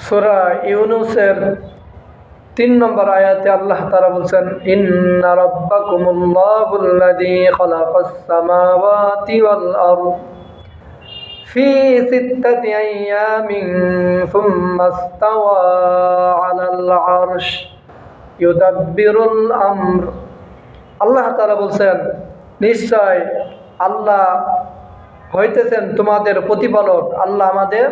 সূরা ইউনূসের ৩ নম্বর আয়াতে আল্লাহ তাআলা বলছেন, ইন্না রাব্বাকুমুল্লাহুল্লাযী খালাকাস সামাওয়াতি ওয়াল আরদ ফি সিত্তাতি আইয়ামিন সুম্মা ইসতাওয়া আলাল আরশ ইউদাব্বিরুল আমর। আল্লাহ তাআলা বলছেন, নিশ্চয় আল্লাহ হইতেছেন তোমাদের প্রতিপালক। আল্লাহ আমাদের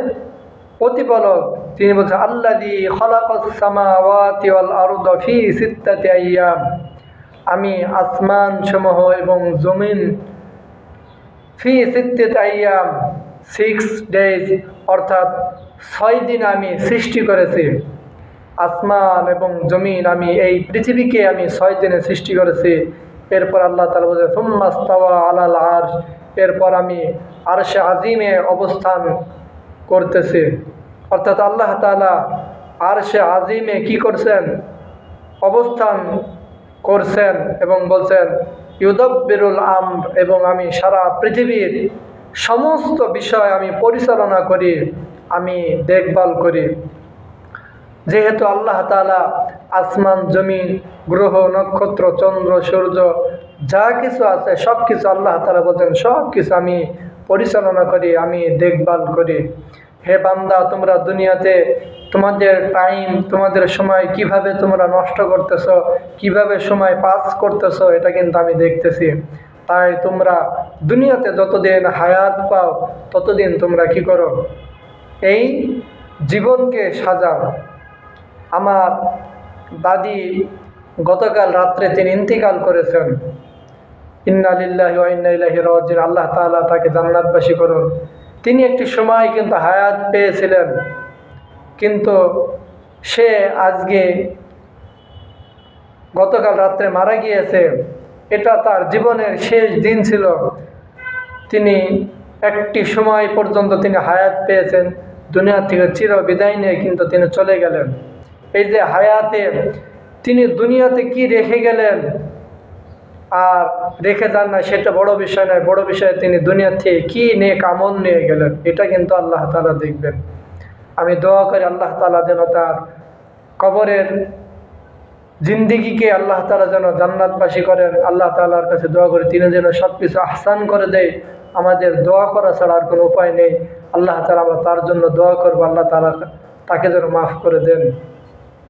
প্রতিপালক। তিনি বলছেন, আল্লাযী খালাকাস সামাওয়াতি ওয়াল আরদা ফি সিত্তাতি আইয়াম, আমি আসমান সমূহ এবং জমিন ফি সিত্তাতি আইয়াম 6 ডেজ অর্থাৎ 6 দিন আমি সৃষ্টি করেছি। আসমান এবং জমিন আমি এই পৃথিবীকে আমি 6 দিনে সৃষ্টি করেছি। এরপর আল্লাহ তাআলা বলেন, সুম্মা ইসতাওয়া আলাল আরশ, এরপর আমি আরশে আজিমে অবস্থান করতেছি। অর্থাৎ আল্লাহ তাআলা আরশে আজিমে কি করছেন? অবস্থান করছেন এবং বলছেন ইউদাব্বিরুল আমর, এবং আমি সারা পৃথিবীর সমস্ত বিষয় আমি পরিচালনা করি, আমি দেখভাল করি। যেহেতু আল্লাহ তাআলা আসমান জমিন গ্রহ নক্ষত্র চন্দ্র সূর্য যা কিছু আছে সব কিছু আল্লাহ তাআলা বলেন সব কিছু আমি পরিচালনা করি, আমি দেখভাল করি। হে বান্দা, তোমরা দুনিয়াতে তোমাদের টাইম, তোমাদের সময় কিভাবে তোমরা নষ্ট করতেছো, কিভাবে সময় পাস করতেছো, এটা কিন্তু আমি দেখতেছি। তাই তোমরা দুনিয়াতে যতদিন হায়াত পাও ততদিন তোমরা কি করো? এই জীবনকে সাজাও। আমার দাদি গতকাল রাত্রে তিনি ইন্তিকাল করেছেন। ইন্না লিল্লাহি ওয়া ইন্না ইলাইহি রাজিউন। আল্লাহ তাআলা তাকে জান্নাতবাসী করুন। তিনি একটি সময় কিন্তু হায়াত পেয়েছিলেন, কিন্তু সে আজকে গতকাল রাত্রে মারা গিয়েছে। এটা তার জীবনের শেষ দিন ছিল। তিনি একটি সময় পর্যন্ত তিনি হায়াত পেয়েছেন, দুনিয়া থেকে চির বিদায় নিয়ে কিন্তু তিনি চলে গেলেন। এই যে হায়াতে তিনি দুনিয়াতে কি রেখে গেলেন আর রেখে যান না সেটা বড় বিষয় নয়, বড় বিষয় তিনি দুনিয়া থেকে কি নেক আমল নিয়ে গেলেন, এটা কিন্তু আল্লাহ তাআলা দেখবেন। আমি দোয়া করি আল্লাহ তাআলা যেন তার কবরের জিন্দিগিকে আল্লাহ তাআলা যেন জান্নাতবাসী করেন। আল্লাহ তাআলার কাছে দোয়া করি তিনি যেন সব কিছু আহসান করে দেয়। আমাদের দোয়া করা ছাড়া আর কোনো উপায় নেই। আল্লাহ তাআলা আমরা তার জন্য দোয়া করবো, আল্লাহ তাআলা তাকে যেন মাফ করে দেন।